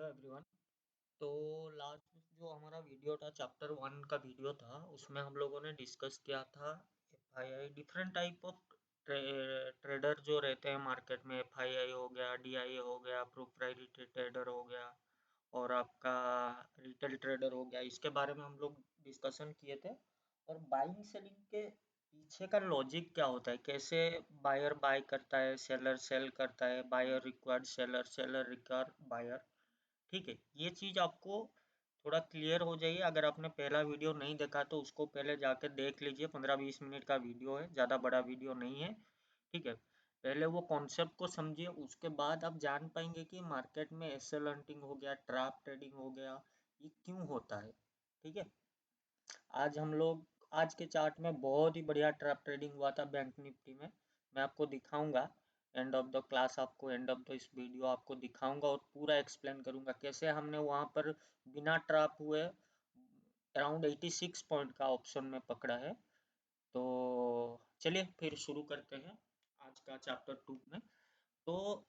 Hello everyone. तो last जो हमारा वीडियो था चैप्टर 1 का वीडियो था उसमें हम लोगों ने डिस्कस किया था FII different type of trader जो रहते हैं मार्केट में। एफआईआई हो गया, डीआईए हो गया, प्रोप्राइटरी ट्रेडर हो गया और आपका रिटेल ट्रेडर हो गया। इसके बारे में हम लोग डिस्कशन किए थे और बाइंग सेलिंग के पीछे का लॉजिक क्या होता है, कैसे बायर बाय करता है, सेलर सेल करता है, buyer required seller, seller required buyer. ठीक है, ये चीज़ आपको थोड़ा क्लियर हो जाइए। अगर आपने पहला वीडियो नहीं देखा तो उसको पहले जाके देख लीजिए। 15-20 मिनट का वीडियो है, ज़्यादा बड़ा वीडियो नहीं है। ठीक है, पहले वो कॉन्सेप्ट को समझिए, उसके बाद आप जान पाएंगे कि मार्केट में एसएल हंटिंग हो गया, ट्रैप ट्रेडिंग हो गया, ये क्यों होता है। ठीक है, आज हम लोग आज के चार्ट में बहुत ही बढ़िया ट्रैप ट्रेडिंग हुआ था बैंक निफ्टी में। मैं आपको दिखाऊंगा एंड ऑफ द क्लास, आपको एंड ऑफ द इस वीडियो आपको दिखाऊंगा और पूरा एक्सप्लेन करूंगा कैसे हमने वहां पर बिना ट्रैप हुए अराउंड 86 पॉइंट का ऑप्शन में पकड़ा है। तो चलिए फिर शुरू करते हैं आज का चैप्टर 2 में। तो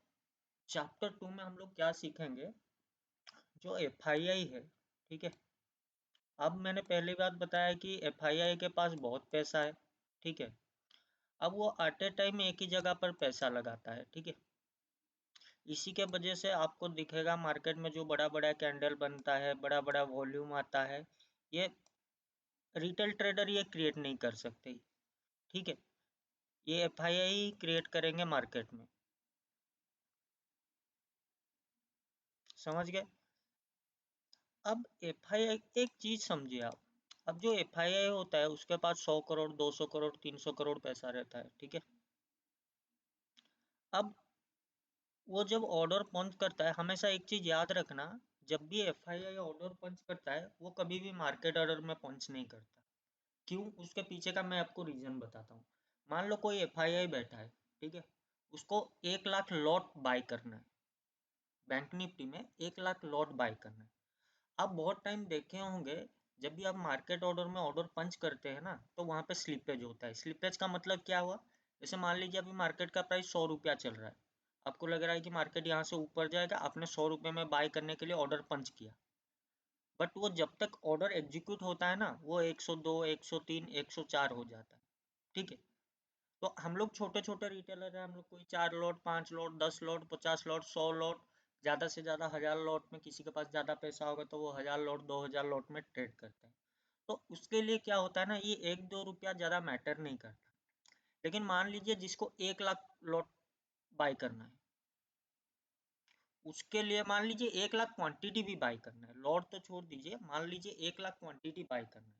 चैप्टर 2 में हम लोग क्या सीखेंगे, जो एफआईआई है। ठीक है, अब मैंने पहली बात बताया कि एफआईआई के पास बहुत पैसा है। ठीक है, अब वो एट ए टाइम एक ही जगह पर पैसा लगाता है। ठीक है, इसी के वजह से आपको दिखेगा मार्केट में जो बड़ा बड़ा कैंडल बनता है, बड़ा बड़ा वॉल्यूम आता है, ये रिटेल ट्रेडर ये क्रिएट नहीं कर सकते। ठीक है, ये एफआईआई क्रिएट करेंगे मार्केट में। समझ गए। अब एफआईआई एक चीज समझिए आप, अब जो एफआईआई होता है उसके पास 100 करोड़, 200 करोड़, 300 करोड़ पैसा रहता है। ठीक है, अब वो जब ऑर्डर पंच करता है, हमेशा एक चीज याद रखना, जब भी एफआईआई ऑर्डर पंच करता है वो कभी भी मार्केट ऑर्डर में पंच नहीं करता। क्यों, उसके पीछे का मैं आपको रीजन बताता हूँ। मान लो कोई एफआईआई बैठा है, ठीक है, उसको 1 लाख लॉट बाय करना है, बैंक निफ्टी में 1 लाख लॉट बाय करना है। आप बहुत टाइम देखे होंगे, जब भी आप मार्केट ऑर्डर में ऑर्डर पंच करते हैं ना, तो वहां पे स्लिपेज होता है। स्लिपेज का मतलब क्या हुआ, जैसे मान लीजिए अभी मार्केट का प्राइस 100 रुपया चल रहा है, आपको लग रहा है कि मार्केट यहाँ से ऊपर जाएगा, आपने 100 रुपये में बाय करने के लिए ऑर्डर पंच किया, बट वो जब तक ऑर्डर एग्जीक्यूट होता है ना, वो 102, 103, 104 हो जाता है। ठीक है, तो हम लोग छोटे छोटे रिटेलर हैं, हम लोग कोई 4 lot, 5 lot, 10 lot, 50 lot, 100 lot, ज़्यादा से ज़्यादा 1000 लॉट में, किसी के पास ज़्यादा पैसा होगा तो वो 1000 लॉट, 2000 लॉट में ट्रेड करते हैं। तो उसके लिए क्या होता है ना, ये 1-2 रुपया ज़्यादा मैटर नहीं करता। लेकिन मान लीजिए जिसको 1 लाख लॉट बाय करना है, उसके लिए मान लीजिए 1 लाख क्वांटिटी भी बाय करना है, लॉट तो छोड़ दीजिए, मान लीजिए 1 लाख क्वांटिटी बाय करना है।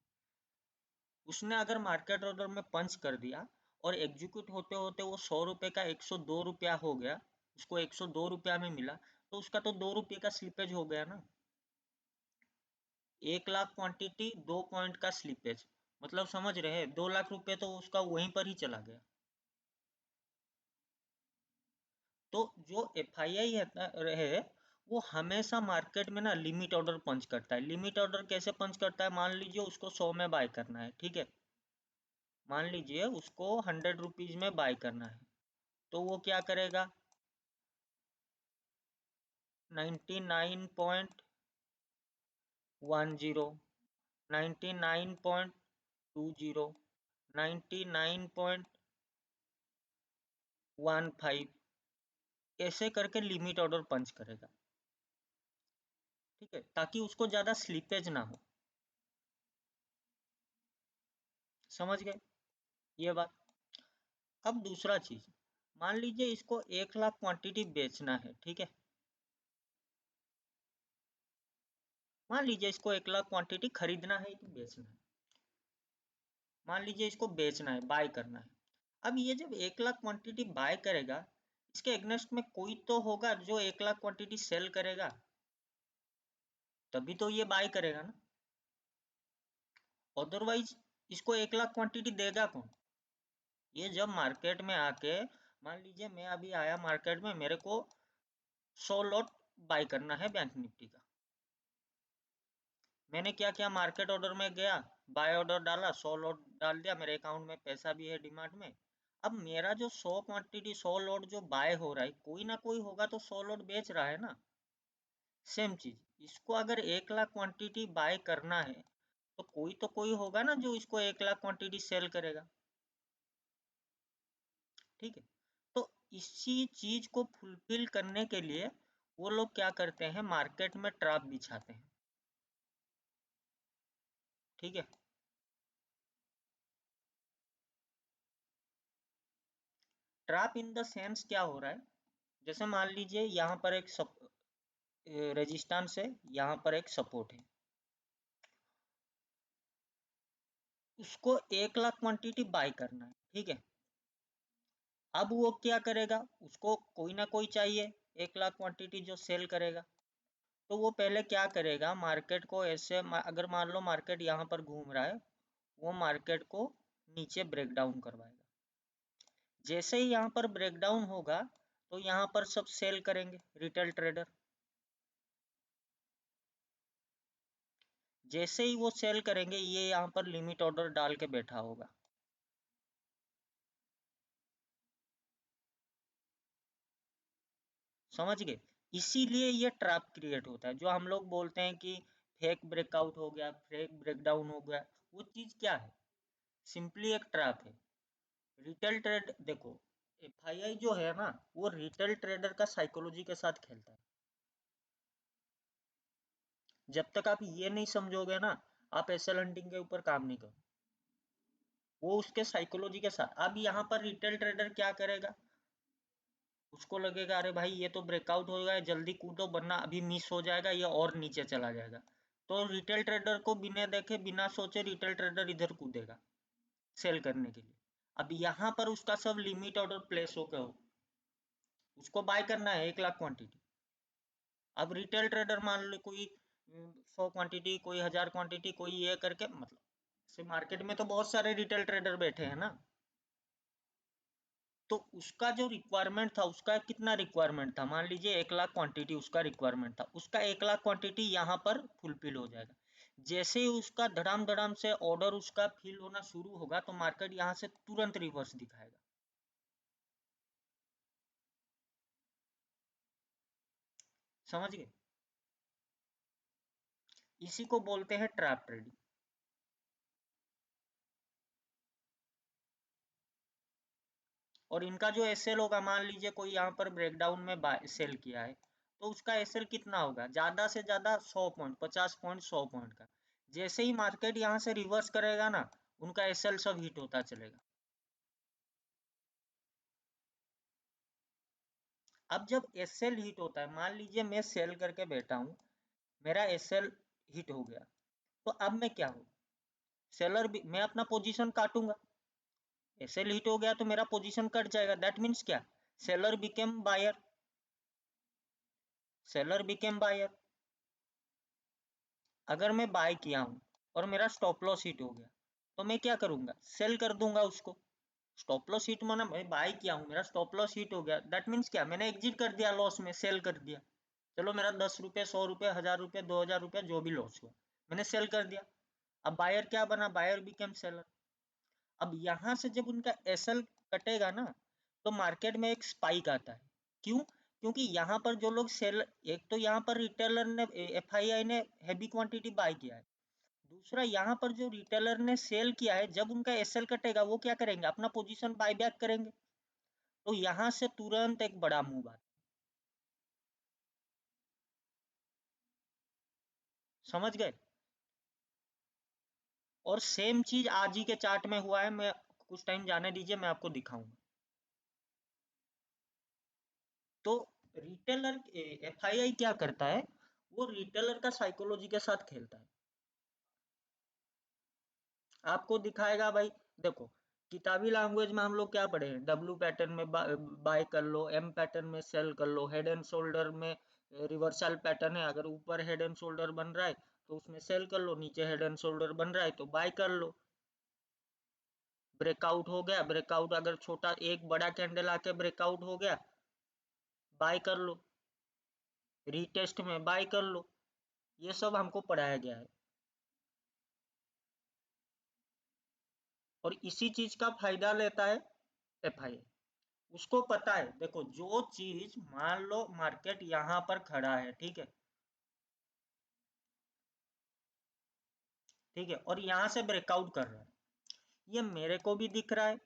उसने अगर मार्केट ऑर्डर में पंच कर दिया और एग्जीक्यूट होते होते वो 100 रुपये का 102 रुपया हो गया, उसको 102 रुपया में मिला, तो उसका तो 2 रुपये का स्लिपेज हो गया ना। 1 लाख क्वांटिटी, 2 पॉइंट का स्लिपेज, मतलब समझ रहे हैं, 2 लाख रुपए तो उसका वहीं पर ही चला गया। तो जो एफआईआई है वो हमेशा मार्केट में ना लिमिट ऑर्डर पंच करता है। लिमिट ऑर्डर कैसे पंच करता है, मान लीजिए उसको 100 में बाय करना है। ठीक है, मान लीजिए उसको 100 रुपीज में बाय करना है, तो वो क्या करेगा, 99.10, 99.20, 99.15, ऐसे करके लिमिट ऑर्डर पंच करेगा। ठीक है, ताकि उसको ज्यादा स्लीपेज ना हो। समझ गए ये बात। अब दूसरा चीज, मान लीजिए इसको 1 लाख क्वांटिटी बेचना है। ठीक है, मान लीजिए इसको 1 लाख क्वांटिटी खरीदना है कि बेचना है, मान लीजिए इसको बेचना है, बाय करना है। अब ये जब 1 लाख क्वांटिटी बाय करेगा, इसके एग्नेस्ट में कोई तो होगा जो 1 लाख क्वांटिटी सेल करेगा, तभी तो ये बाय करेगा ना। अदरवाइज इसको 1 लाख क्वांटिटी देगा कौन। ये जब मार्केट में आके, मान लीजिए मैं अभी आया मार्केट में, मेरे को 100 लॉट बाय करना है बैंक निफ्टी का। मैंने क्या किया, मार्केट ऑर्डर में गया, बाय ऑर्डर डाला, 100 लॉट डाल दिया, मेरे अकाउंट में पैसा भी है डिमांड में। अब मेरा जो 100 क्वांटिटी, 100 लॉट जो बाय हो रहा है, कोई ना कोई होगा तो 100 लॉट बेच रहा है ना। सेम चीज, इसको अगर 1 लाख क्वांटिटी बाय करना है तो कोई होगा ना जो इसको 1 लाख क्वांटिटी सेल करेगा, ठीक है। तो इसी चीज को फुलफिल करने के लिए वो लोग क्या करते हैं, मार्केट में ट्रैप बिछाते हैं, ठीक है। ट्रैप इन द सेंस क्या हो रहा है, जैसे मान लीजिए यहाँ पर एक रेजिस्टेंस है, यहाँ पर एक सपोर्ट है, उसको 1 लाख क्वांटिटी बाय करना है, ठीक है। अब वो क्या करेगा, उसको कोई ना कोई चाहिए 1 लाख क्वांटिटी जो सेल करेगा, तो वो पहले क्या करेगा, मार्केट को ऐसे अगर मान लो मार्केट यहाँ पर घूम रहा है, वो मार्केट को नीचे ब्रेक डाउन करवाएगा। जैसे ही यहाँ पर ब्रेक डाउन होगा तो यहाँ पर सब सेल करेंगे रिटेल ट्रेडर। जैसे ही वो सेल करेंगे ये यहाँ पर लिमिट ऑर्डर डाल के बैठा होगा, समझ गए। इसीलिए ये ट्रैप क्रिएट होता है, जो हम लोग बोलते हैं कि फेक ब्रेकआउट हो गया, फेक ब्रेकडाउन हो गया, वो चीज क्या है, सिंपली एक ट्रैप है। रिटेल ट्रेड देखो, एफआईआई जो है ना वो रिटेल ट्रेडर का साइकोलॉजी के साथ खेलता है। जब तक आप ये नहीं समझोगे ना, आप एसएल हंटिंग के ऊपर काम नहीं करो। वो उसके साइकोलॉजी के साथ, अब यहाँ पर रिटेल ट्रेडर क्या करेगा, उसको लगेगा अरे भाई ये तो ब्रेकआउट हो गया, जल्दी कूदो वरना अभी मिस हो जाएगा, ये और नीचे चला जाएगा। तो रिटेल ट्रेडर को बिना देखे बिना सोचे रिटेल ट्रेडर इधर कूदेगा सेल करने के लिए। अब यहाँ पर उसका सब लिमिट ऑर्डर प्लेस हो गया हो, उसको बाय करना है 1 लाख क्वांटिटी। अब रिटेल ट्रेडर मान लो कोई 100 क्वांटिटी, कोई 1000 क्वांटिटी, कोई ये करके, मतलब से मार्केट में तो बहुत सारे रिटेल ट्रेडर बैठे हैं ना, तो उसका जो रिक्वायरमेंट था, उसका कितना रिक्वायरमेंट था, मान लीजिए 1 लाख क्वांटिटी उसका रिक्वायरमेंट था, उसका 1 लाख क्वांटिटी यहाँ पर फुलफिल हो जाएगा। जैसे ही उसका धड़ाम धड़ाम से ऑर्डर उसका फिल होना शुरू होगा तो मार्केट यहाँ से तुरंत रिवर्स दिखाएगा, समझ गए। इसी को बोलते हैं ट्रैप ट्रेडिंग। और इनका जो एसएल होगा, मान लीजिए कोई यहाँ पर ब्रेकडाउन में सेल किया है, तो उसका एसएल कितना होगा, ज्यादा से ज्यादा 100 पॉइंट, 50 पॉइंट, 100 पॉइंट का। जैसे ही मार्केट यहाँ से रिवर्स करेगा ना, उनका एसएल सब हिट होता चलेगा। अब जब एसएल हिट होता है, मान लीजिए मैं सेल करके बैठा हूँ, मेरा एसएल हिट हो गया, तो अब मैं क्या हूँ, सेलर भी, मैं अपना पोजीशन काटूंगा। एसएल हिट हो गया तो मेरा पोजीशन कट जाएगा, दैट मीन्स क्या, seller became buyer, seller became buyer. अगर मैं बाय किया हूं और मेरा स्टॉप लॉस हिट हो गया, तो मैं क्या करूंगा, सेल कर दूंगा उसको। स्टॉप लॉस हिट माना मैं बाय किया हूं, मेरा स्टॉप लॉस हिट हो गया, दैट मीन्स क्या, मैंने एग्जिट कर दिया लॉस में, सेल कर दिया। चलो मेरा 10 रुपये, 100 रुपये, 1000 रुपये, 2000 रुपये जो भी लॉस हुआ, मैंने सेल कर दिया। अब बायर क्या बना, बायर बिकेम सेलर। अब यहां से जब उनका एसएल कटेगा ना, तो मार्केट में एक स्पाइक आता है। क्यों, क्योंकि यहाँ पर जो लोग सेल, एक तो यहाँ पर रिटेलर ने, एफआईआई ने हैवी क्वांटिटी बाय किया है, दूसरा यहाँ पर जो रिटेलर ने सेल किया है, जब उनका एसएल कटेगा वो क्या करेंगे, अपना पोजीशन बाय बैक करेंगे। तो यहाँ से तुरंत एक बड़ा मूव आता है, समझ गए। और सेम चीज आज ही के चार्ट में हुआ है, मैं कुछ टाइम जाने दीजिए, मैं आपको दिखाऊंगा। तो रिटेलर, एफआईआई क्या करता है, वो रिटेलर का साइकोलॉजी के साथ खेलता है। आपको दिखाएगा भाई, देखो किताबी लैंग्वेज में हम लोग क्या पढ़े हैं, डब्ल्यू पैटर्न में बाय कर लो, एम पैटर्न में सेल कर लो, हेड एंड शोल्डर में रिवर्सल पैटर्न है, अगर ऊपर हेड एंड शोल्डर बन रहा है तो उसमें सेल कर लो, नीचे हेड एंड शोल्डर बन रहा है तो बाय कर लो। ब्रेकआउट हो गया, ब्रेकआउट अगर छोटा एक बड़ा कैंडल आके ब्रेकआउट हो गया, बाय कर लो, रीटेस्ट में बाय कर लो। ये सब हमको पढ़ाया गया है, और इसी चीज का फायदा लेता है एफआईआई। उसको पता है, देखो जो चीज मान लो मार्केट यहाँ पर खड़ा है, ठीक है, ठीक है, और यहाँ से ब्रेकआउट कर रहा है। ये मेरे को भी दिख रहा है,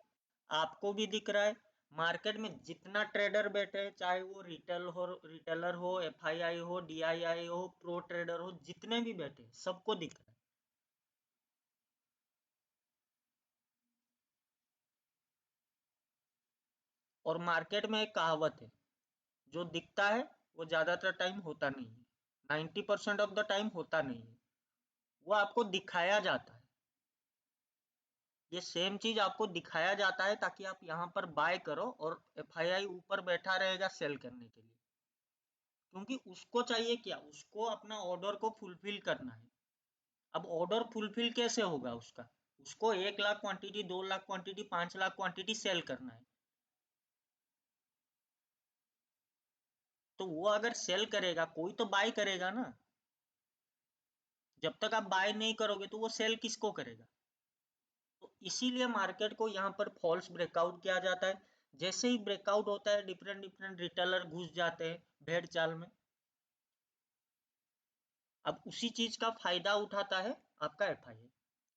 आपको भी दिख रहा है, मार्केट में जितना ट्रेडर बैठे हैं, चाहे वो रिटेलर हो, एफआईआई हो, डीआईआई हो, प्रो ट्रेडर हो, जितने भी बैठे हैं, सबको दिख रहा है। और मार्केट में एक कहावत है, जो दिखता है वो ज्यादातर टाइम होता नहीं है, 90% ऑफ द टाइम होता नहीं है, वो आपको दिखाया जाता है। ये सेम चीज आपको दिखाया जाता है ताकि आप यहाँ पर बाय करो, और एफआईआई ऊपर बैठा रहेगा सेल करने के लिए, क्योंकि उसको चाहिए क्या, उसको अपना ऑर्डर को फुलफिल करना है। अब ऑर्डर फुलफिल कैसे होगा उसका, उसको 1 lakh quantity, 2 lakh quantity, 5 lakh quantity sell करना है। तो वो अगर सेल करेगा, कोई तो बाय करेगा ना। जब तक आप बाय नहीं करोगे तो वो सेल किसको करेगा। तो इसीलिए मार्केट को यहाँ पर फॉल्स ब्रेकआउट किया जाता है। जैसे ही ब्रेकआउट होता है, डिफरेंट डिफरेंट रिटेलर घुस जाते हैं भेड़ चाल में। अब उसी चीज का फायदा उठाता है आपका एफआईआई।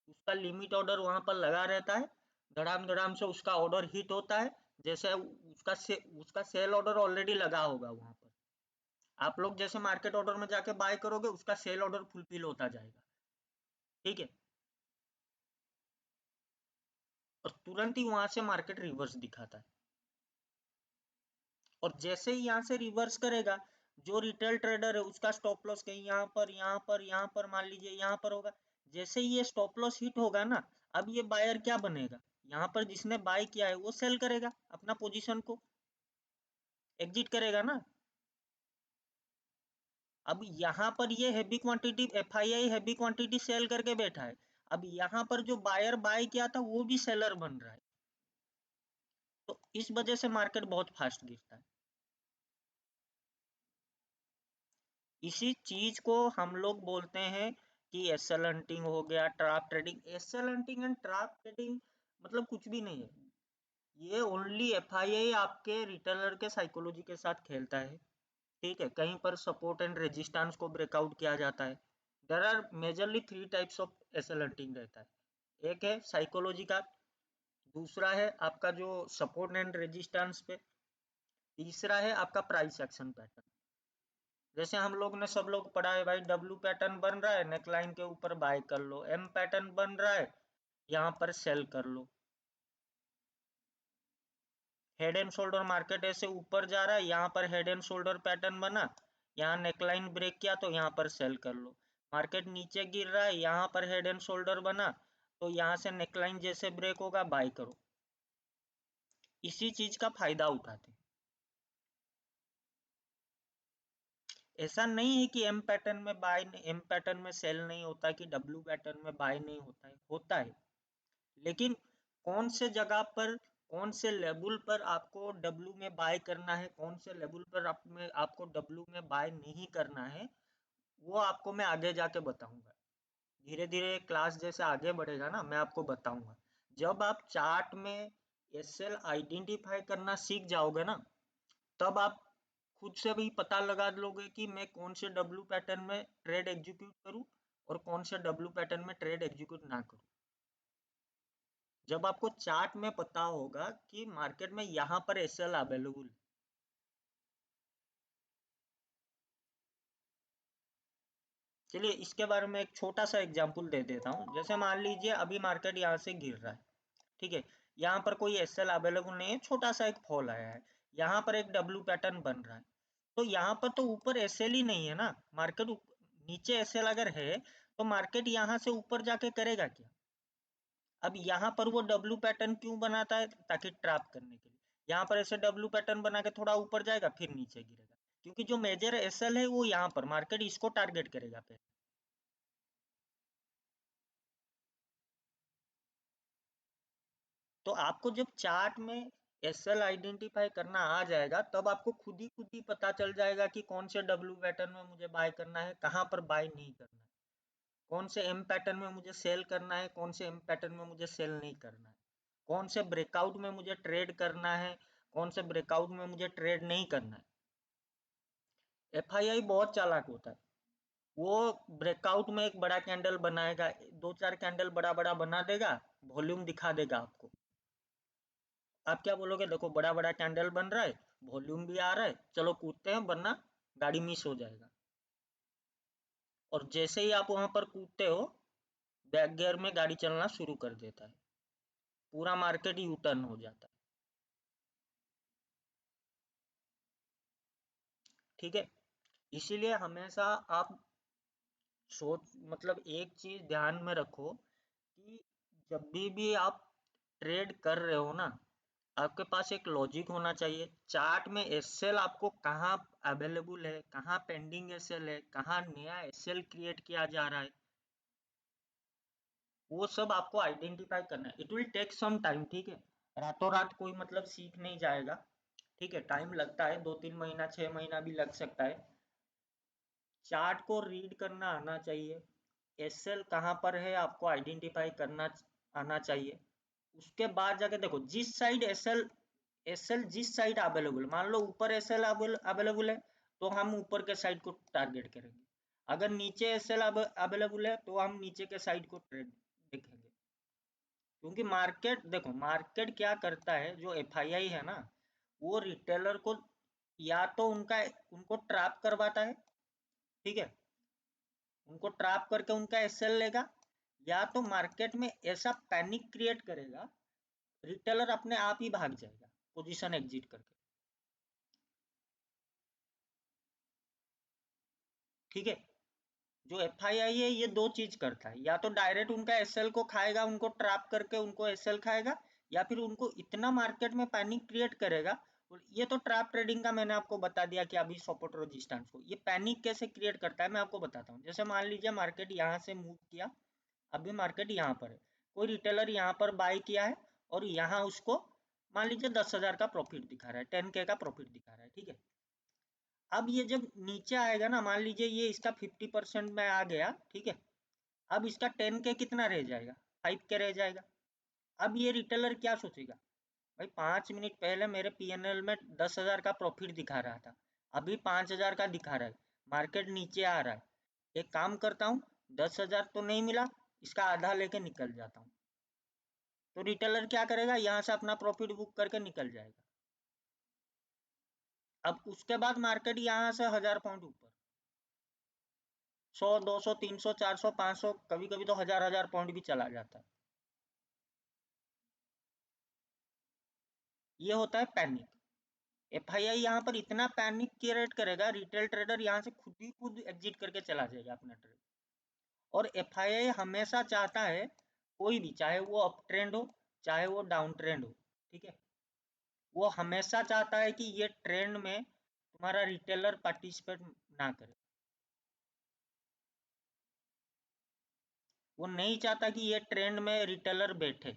उसका लिमिट ऑर्डर वहां पर लगा रहता है, धड़ाम धड़ाम से उसका ऑर्डर हिट होता है। जैसे उसका सेल ऑर्डर ऑलरेडी लगा होगा वहां पर, आप लोग जैसे मार्केट ऑर्डर में जाके बाय करोगे, उसका सेल ऑर्डर फुलफिल होता जाएगा। ठीक है, और तुरंत ही वहां से मार्केट रिवर्स दिखाता है। और जैसे ही यहाँ से रिवर्स करेगा, जो रिटेल ट्रेडर है उसका स्टॉप लॉस कहीं यहाँ पर, यहाँ पर, यहाँ पर, मान लीजिए यहाँ पर होगा। जैसे ही ये स्टॉप लॉस हिट होगा ना, अब ये बायर क्या बनेगा, यहाँ पर जिसने बाय किया है वो सेल करेगा, अपना पोजीशन को एग्जिट करेगा ना। अब यहाँ पर ये heavy quantity FII heavy quantity sell करके बैठा है। अब यहाँ पर जो बायर बाय किया था वो भी सेलर बन रहा है। तो इस वजह से मार्केट बहुत फास्ट गिरता है। इसी चीज को हम लोग बोलते हैं कि एसएल हंटिंग हो गया, trap trading. SL hunting and trap trading मतलब कुछ भी नहीं है। ये ओनली एफआईआई आपके रिटेलर के साइकोलॉजी के साथ खेलता है। ठीक है, कहीं पर सपोर्ट एंड रेजिस्टेंस को ब्रेकआउट किया जाता है। There are majorly 3 types of SL hunting रहता है। एक है साइकोलॉजी का, दूसरा है आपका जो सपोर्ट एंड रेजिस्टेंस पे, तीसरा है आपका प्राइस एक्शन पैटर्न। जैसे हम लोग ने सब लोग पढ़ा है भाई, डब्ल्यू पैटर्न बन रहा है, नेकलाइन के ऊपर बाय कर लो। एम पैटर्न बन रहा है, यहाँ पर सेल कर लो। हेड एंड शोल्डर मार्केट ऐसे ऊपर जा रहा है, यहाँ पर हेड एंड शोल्डर पैटर्न बना, यहाँ नेकलाइन ब्रेक किया तो यहाँ पर सेल कर लो। मार्केट नीचे गिर रहा है, यहाँ पर हेड एंड शोल्डर बना, तो यहाँ से नेकलाइन जैसे ब्रेक होगा बाय करो। इसी चीज का फायदा उठाते हैं। ऐसा नहीं है कि एम पैटर्न में बाय, एम पैटर्न में सेल नहीं होता, कि डब्ल्यू पैटर्न में बाय नहीं होता है, होता है। लेकिन कौन से जगह पर, कौन से लेवल पर आपको डब्ल्यू में बाय करना है, कौन से लेवल पर आपको डब्ल्यू में बाय नहीं करना है, वो आपको मैं आगे जाके बताऊंगा। धीरे धीरे क्लास जैसे आगे बढ़ेगा ना, मैं आपको बताऊंगा। जब आप चार्ट में एसएल आइडेंटिफाई करना सीख जाओगे ना, तब आप खुद से भी पता लगा लोगे कि मैं कौन से डब्ल्यू पैटर्न में ट्रेड एग्जीक्यूट करूं और कौन से डब्ल्यू पैटर्न में ट्रेड एग्जीक्यूट ना करूं। जब आपको चार्ट में पता होगा कि मार्केट में यहाँ पर एसएल अवेलेबल है। चलिए इसके बारे में एक छोटा सा एग्जांपल दे देता हूँ। जैसे मान लीजिए अभी मार्केट यहाँ से गिर रहा है, ठीक है, यहाँ पर कोई एसएल अवेलेबल नहीं है, छोटा सा एक फॉल आया है, यहाँ पर एक डब्ल्यू पैटर्न बन रहा है। तो यहाँ पर तो ऊपर एसएल ही नहीं है ना, मार्केट नीचे एसएल अगर है तो मार्केट यहाँ से ऊपर जाके करेगा क्या। अब यहाँ पर वो डब्ल्यू पैटर्न क्यों बनाता है, ताकि ट्रैप करने के लिए। यहाँ पर ऐसे डब्ल्यू पैटर्न बना के थोड़ा ऊपर जाएगा फिर नीचे गिरेगा, क्योंकि जो मेजर एसएल है वो यहाँ पर, मार्केट इसको टारगेट करेगा पहले। तो आपको जब चार्ट में एसएल आइडेंटिफाई करना आ जाएगा, तब आपको खुद ही पता चल जाएगा कि कौन से डब्ल्यू पैटर्न में मुझे बाय करना है, कहाँ पर बाय नहीं करना है, कौन से एम पैटर्न में मुझे सेल करना है, कौन से एम पैटर्न में मुझे सेल नहीं करना है, कौन से ब्रेकआउट में मुझे ट्रेड करना है, कौन से ब्रेकआउट में मुझे ट्रेड नहीं करना है। एफआईआई बहुत चालाक होता है, वो ब्रेकआउट में एक बड़ा कैंडल बनाएगा, 2-4 कैंडल बड़ा-बड़ा बना देगा, वॉल्यूम दिखा देगा आपको। आप क्या बोलोगे, देखो बड़ा-बड़ा कैंडल बन रहा है, वॉल्यूम भी आ रहा है, चलो कूदते हैं वरना गाड़ी मिस हो जाएगा। और जैसे ही आप वहां पर कूदते हो, बैक गियर में गाड़ी चलना शुरू कर देता है, पूरा मार्केट यू टर्न हो जाता है। ठीक है, इसीलिए हमेशा आप सोच मतलब एक चीज ध्यान में रखो कि जब भी आप ट्रेड कर रहे हो ना, आपके पास एक लॉजिक होना चाहिए। चार्ट में एसएल आपको कहाँ अवेलेबल है, कहाँ पेंडिंग एसएल है, कहाँ नया एसएल क्रिएट किया जा रहा है, वो सब आपको आइडेंटिफाई करना है। It will take some time, ठीक है, रातों रात कोई मतलब सीख नहीं जाएगा। ठीक है, टाइम लगता है, 2-3 महीना 6 महीना भी लग सकता है। चार्ट को रीड करना आना चाहिए, एसएल कहाँ पर है आपको आइडेंटिफाई करना आना चाहिए। उसके बाद जाके देखो जिस साइड एसएल एसएल जिस साइड अवेलेबल, मान लो ऊपर एसएल अवेलेबल है तो हम ऊपर के साइड को टारगेट करेंगे। अगर नीचे एसएल अवेलेबल है तो हम नीचे के साइड को ट्रेड देखेंगे। क्योंकि मार्केट देखो, मार्केट क्या करता है, जो एफआईआई है ना, वो रिटेलर को या तो उनको ट्रैप करवाता है, ठीक है, उनको ट्रैप करके उनका एसएल लेगा, या तो मार्केट में ऐसा पैनिक क्रिएट करेगा, रिटेलर अपने आप ही भाग जाएगा पोजीशन एग्जिट करके। ठीक है, जो एफआईआई है ये दो चीज करता है, या तो डायरेक्ट उनका एसएल को खाएगा, उनको ट्रैप करके उनको एसएल खाएगा, या फिर उनको इतना मार्केट में पैनिक क्रिएट करेगा। और ये तो ट्रैप ट्रेडिंग का मैंने आपको बता दिया कि अभी सपोर्ट रेजिस्टेंस को ये पैनिक कैसे क्रिएट करता है मैं आपको बताता हूँ। जैसे मान लीजिए मार्केट यहाँ से मूव किया, अभी मार्केट यहाँ पर है, कोई रिटेलर यहाँ पर बाय किया है और यहाँ उसको मान लीजिए 10,000 का प्रॉफिट दिखा रहा है, 10K का प्रॉफिट दिखा रहा है। ठीक है, अब ये जब नीचे आएगा ना, मान लीजिए ये इसका 50% में आ गया, ठीक है, अब इसका 10K कितना रह जाएगा, 5K रह जाएगा। अब ये रिटेलर क्या सोचेगा, भाई 5 मिनट पहले मेरे पीएनएल में 10,000 का प्रॉफिट दिखा रहा था, अभी 5,000 का दिखा रहा है, मार्केट नीचे आ रहा है, एक काम करता हूँ, 10,000 तो नहीं मिला, इसका आधा लेके निकल जाता हूँ। तो रिटेलर क्या करेगा, यहाँ से अपना प्रॉफिट बुक करके निकल जाएगा। अब उसके बाद मार्केट यहाँ से 1,000 पॉइंट ऊपर, 100, 200, 300, 400, 500, कभी कभी तो हजार हजार पॉइंट भी चला जाता है। ये होता है पैनिक। एफआईआई यहाँ पर इतना पैनिक क्रिएट करेगा, रिटेल ट्रेडर यहाँ से खुद ही खुद एग्जिट करके चला जाएगा अपना ट्रेड। और एफआईआई हमेशा चाहता है, कोई भी, चाहे वो अप ट्रेंड हो चाहे वो डाउन ट्रेंड हो, ठीक है, वो हमेशा चाहता है कि ये ट्रेंड में तुम्हारा रिटेलर पार्टिसिपेट ना करे। वो नहीं चाहता कि ये ट्रेंड में रिटेलर बैठे,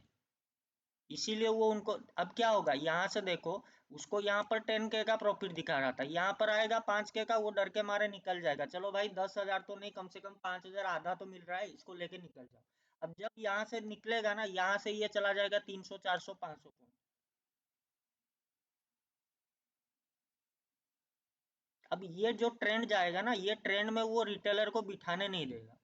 इसीलिए वो उनको, अब क्या होगा, यहाँ से देखो, उसको यहाँ पर 10K का प्रॉफिट दिखा रहा था, यहाँ पर आएगा 5K का, वो डर के मारे निकल जाएगा, चलो भाई 10,000 तो नहीं, कम से कम 5,000 आधा तो मिल रहा है, इसको लेके निकल जाओ। अब जब यहाँ से निकलेगा ना, यहाँ से ये चला जाएगा 300, 400, 500 पॉइंट। अब ये जो ट्रेंड जाएगा ना, ये ट्रेंड में वो रिटेलर को बिठाने नहीं देगा।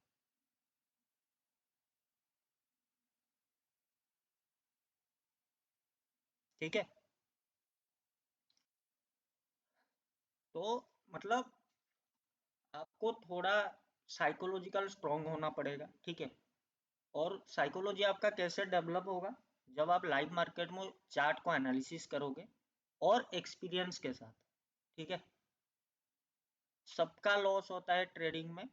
ठीक है, तो मतलब आपको थोड़ा साइकोलॉजिकल स्ट्रांग होना पड़ेगा। ठीक है, और साइकोलॉजी आपका कैसे डेवलप होगा, जब आप लाइव मार्केट में चार्ट को एनालिसिस करोगे और एक्सपीरियंस के साथ। ठीक है, सबका लॉस होता है ट्रेडिंग में,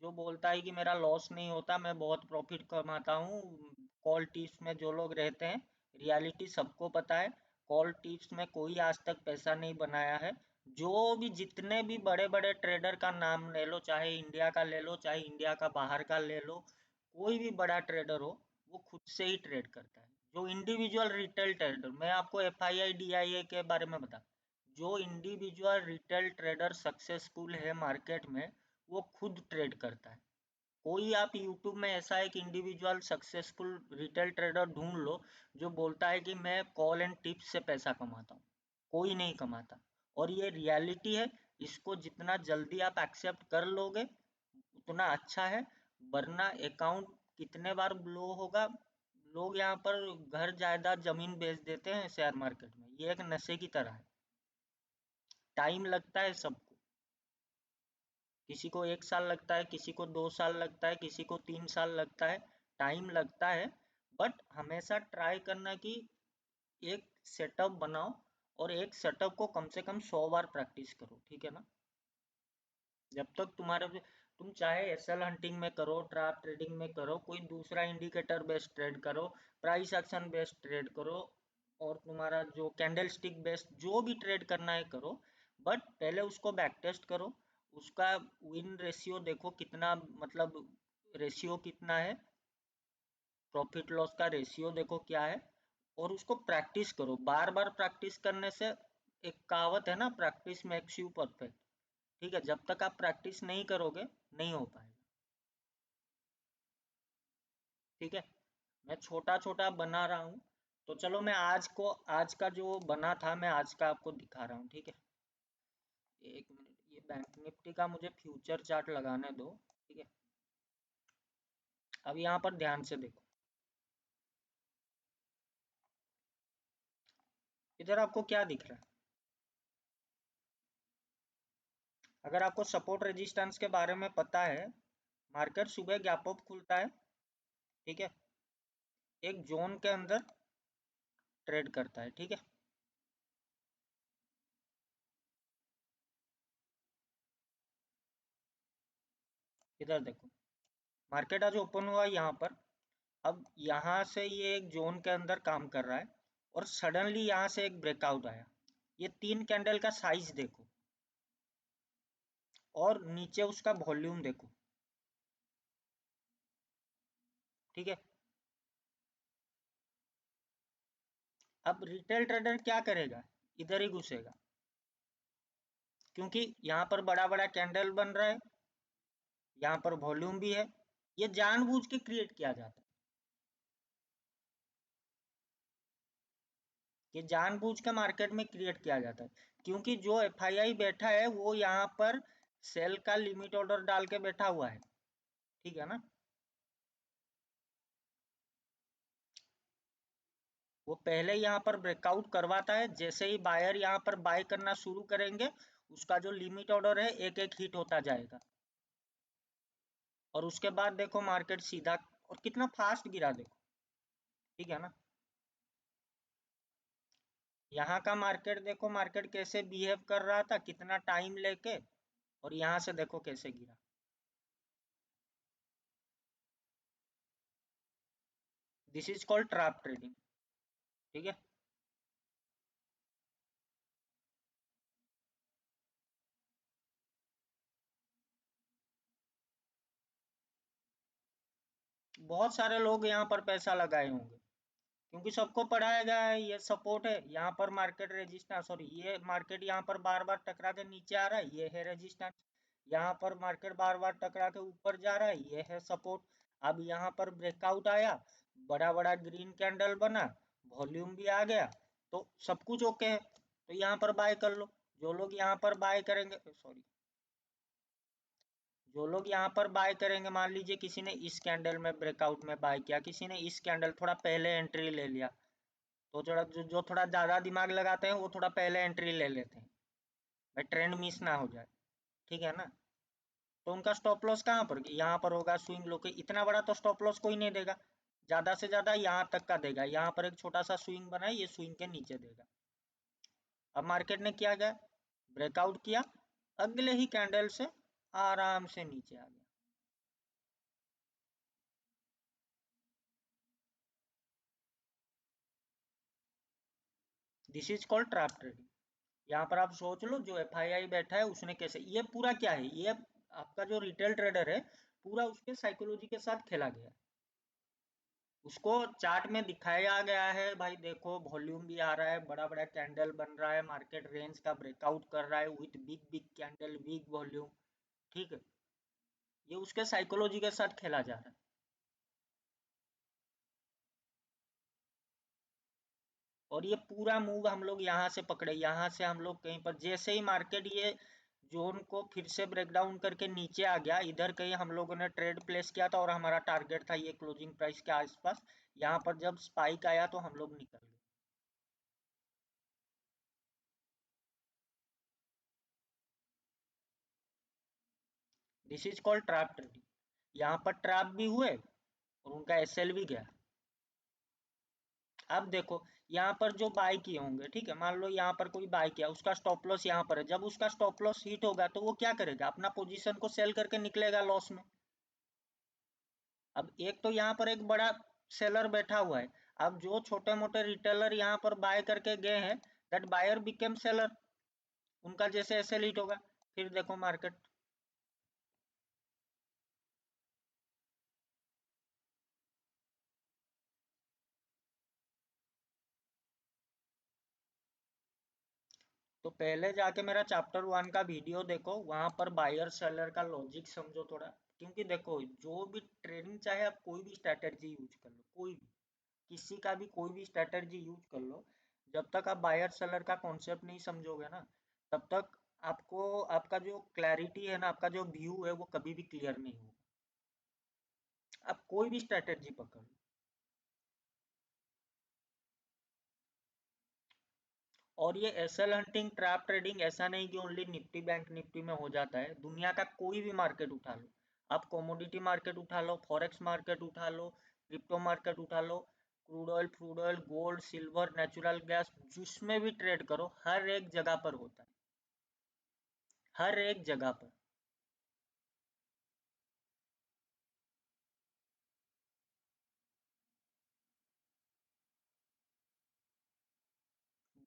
जो बोलता है कि मेरा लॉस नहीं होता, मैं बहुत प्रॉफिट कमाता हूँ, कॉल टिप्स में जो लोग रहते हैं, रियलिटी सबको पता है, कॉल टिप्स में कोई आज तक पैसा नहीं बनाया है। जो भी जितने भी बड़े बड़े ट्रेडर का नाम ले लो, चाहे इंडिया का ले लो चाहे इंडिया का बाहर का ले लो, कोई भी बड़ा ट्रेडर हो, वो खुद से ही ट्रेड करता है। जो इंडिविजुअल रिटेल ट्रेडर, मैं आपको एफआईआई डीआईए के बारे में बता, जो इंडिविजुअल रिटेल ट्रेडर सक्सेसफुल है मार्केट में, वो खुद ट्रेड करता है। कोई आप यूट्यूब में ऐसा एक इंडिविजुअल सक्सेसफुल रिटेल ट्रेडर ढूंढ लो जो बोलता है कि मैं कॉल एंड टिप्स से पैसा कमाता हूँ, कोई नहीं कमाता। और ये रियलिटी है, इसको जितना जल्दी आप एक्सेप्ट कर लोगे उतना अच्छा है, वरना अकाउंट कितने बार ब्लो होगा। लोग यहाँ पर घर जायदाद जमीन बेच देते हैं शेयर मार्केट में, ये एक नशे की तरह है। टाइम लगता है सबको, किसी को 1 साल लगता है, किसी को 2 साल लगता है, किसी को 3 साल लगता है, टाइम लगता है। बट हमेशा ट्राई करना कि एक सेटअप बनाओ, और एक सेटअप को कम से कम 100 बार प्रैक्टिस करो, ठीक है ना। जब तक तुम चाहे एसएल हंटिंग में करो, ट्रैप ट्रेडिंग में करो, कोई दूसरा इंडिकेटर बेस्ड ट्रेड करो, प्राइस एक्शन बेस्ड ट्रेड करो, और तुम्हारा जो कैंडल स्टिक बेस्ड जो भी ट्रेड करना है करो, बट पहले उसको बैक टेस्ट करो। उसका विन रेशियो देखो कितना, मतलब रेशियो कितना है, प्रॉफिट लॉस का रेशियो देखो क्या है, और उसको प्रैक्टिस करो। बार बार प्रैक्टिस करने से, एक कहावत है ना, प्रैक्टिस मेक्स यू परफेक्ट। ठीक है, जब तक आप प्रैक्टिस नहीं करोगे नहीं हो पाएगा। ठीक है, मैं छोटा छोटा बना रहा हूँ, तो चलो मैं आज का जो बना था मैं आज का आपको दिखा रहा हूँ। ठीक है, एक मिनट, ये बैंक निफ्टी का मुझे फ्यूचर चार्ट लगाने दो। ठीक है, अब यहाँ पर ध्यान से देखो, इधर आपको क्या दिख रहा है। अगर आपको सपोर्ट रेजिस्टेंस के बारे में पता है, मार्केट सुबह गैप अप खुलता है, ठीक है, एक जोन के अंदर ट्रेड करता है। ठीक है, इधर देखो, मार्केट आज ओपन हुआ यहाँ पर, अब यहाँ से ये एक जोन के अंदर काम कर रहा है, और सडनली यहाँ से एक ब्रेकआउट आया। ये 3 कैंडल का साइज देखो, और नीचे उसका वॉल्यूम देखो। ठीक है, अब रिटेल ट्रेडर क्या करेगा, इधर ही घुसेगा, क्योंकि यहाँ पर बड़ा बड़ा कैंडल बन रहा है, यहाँ पर वॉल्यूम भी है। ये जानबूझ के क्रिएट किया जाता है, ये जानबूझ के मार्केट में क्रिएट किया जाता है, क्योंकि जो एफआईआई बैठा है वो यहाँ पर सेल का लिमिट ऑर्डर डाल के बैठा हुआ है। ठीक है ना, वो पहले यहाँ पर ब्रेकआउट करवाता है, जैसे ही बायर यहाँ पर बाय करना शुरू करेंगे, उसका जो लिमिट ऑर्डर है एक एक हिट होता जाएगा, और उसके बाद देखो मार्केट सीधा, और कितना फास्ट गिरा देखो। ठीक है ना, यहाँ का मार्केट देखो, मार्केट कैसे बिहेव कर रहा था कितना टाइम लेके, और यहाँ से देखो कैसे गिरा। This is called trap trading. ठीक है, बहुत सारे लोग यहाँ पर पैसा लगाए होंगे, क्योंकि सबको पढ़ाया गया है ये सपोर्ट है, यहाँ पर मार्केट रेजिस्टेंस, सॉरी ये मार्केट यहाँ पर बार बार टकरा के नीचे आ रहा है, ये है रेजिस्टेंस। यहाँ पर मार्केट बार बार टकरा के ऊपर जा रहा है, ये है सपोर्ट। अब यहाँ पर ब्रेकआउट आया, बड़ा बड़ा ग्रीन कैंडल बना, वॉल्यूम भी आ गया, तो सब कुछ ओके है, तो यहाँ पर बाय कर लो। जो लोग यहाँ पर बाय करेंगे, सॉरी, जो लोग यहाँ पर बाय करेंगे, मान लीजिए किसी ने इस कैंडल में ब्रेकआउट में बाय किया, किसी ने इस कैंडल थोड़ा पहले एंट्री ले लिया, तो थोड़ा जो थोड़ा ज्यादा दिमाग लगाते हैं वो थोड़ा पहले एंट्री ले लेते हैं, भाई ट्रेंड मिस ना हो जाए। ठीक है ना, तो उनका स्टॉप लॉस कहाँ पर, यहाँ पर होगा स्विंग लो के, इतना बड़ा तो स्टॉप लॉस कोई नहीं देगा, ज्यादा से ज्यादा यहाँ तक का देगा, यहाँ पर एक छोटा सा स्विंग बना है, ये स्विंग के नीचे देगा। अब मार्केट ने क्या किया, ब्रेकआउट किया, अगले ही कैंडल से आराम से नीचे आ गया। This is called trap trading. यहाँ पर आप सोच लो, जो एफआईआई बैठा है उसने कैसे, ये पूरा क्या है, ये आपका जो रिटेल ट्रेडर है, पूरा उसके साइकोलॉजी के साथ खेला गया है। उसको चार्ट में दिखाया गया है, भाई देखो वॉल्यूम भी आ रहा है, बड़ा बड़ा कैंडल बन रहा है, मार्केट रेंज का ब्रेकआउट कर रहा है with big big candle, big volume. ठीक है, ये उसके साइकोलॉजी के साथ खेला जा रहा है। और ये पूरा मूव हम लोग यहाँ से पकड़े, यहाँ से हम लोग कहीं पर, जैसे ही मार्केट ये जोन को फिर से ब्रेक डाउन करके नीचे आ गया, इधर कहीं हम लोगों ने ट्रेड प्लेस किया था और हमारा टारगेट था ये क्लोजिंग प्राइस के आसपास। यहाँ पर जब स्पाइक आया तो हम लोग निकल गए। This is called trap trading. यहाँ पर ट्रैप भी हुए और उनका एसएल भी गया। अब देखो यहाँ पर जो बाय किए होंगे, ठीक है, मान लो यहाँ पर कोई बाय किया, उसका स्टॉप लॉस यहाँ पर है, जब उसका स्टॉप लॉस हिट होगा तो वो क्या करेगा, अपना पोजीशन को सेल करके निकलेगा लॉस में। अब एक तो यहाँ पर एक बड़ा सेलर बैठा हुआ है, अब जो छोटे मोटे रिटेलर यहाँ पर बाय करके गए हैं, दैट बायर बिकेम सेलर, उनका जैसे एसएल हिट होगा फिर देखो मार्केट। तो पहले जाके मेरा चैप्टर 1 का वीडियो देखो, वहां पर बायर सेलर का लॉजिक समझो थोड़ा। क्योंकि देखो जो भी ट्रेडिंग, चाहे आप कोई भी स्ट्रैटेजी यूज कर लो, कोई भी, किसी का भी कोई भी स्ट्रैटेजी यूज कर लो, जब तक आप बायर सेलर का कॉन्सेप्ट नहीं समझोगे ना, तब तक आपको, आपका जो क्लैरिटी है ना, आपका जो व्यू है वो कभी भी क्लियर नहीं होगा। आप कोई भी स्ट्रैटेजी पकड़ लो। और ये एसएल हंटिंग ट्रैप ट्रेडिंग ऐसा नहीं कि ओनली निफ्टी बैंक निफ्टी में हो जाता है, दुनिया का कोई भी मार्केट उठा लो, आप कमोडिटी मार्केट उठा लो, फॉरेक्स मार्केट उठा लो, क्रिप्टो मार्केट उठा लो, क्रूड ऑयल, फ्रूड oil, gold, silver, natural gas, जिसमें भी ट्रेड करो हर एक जगह पर होता है, हर एक जगह पर।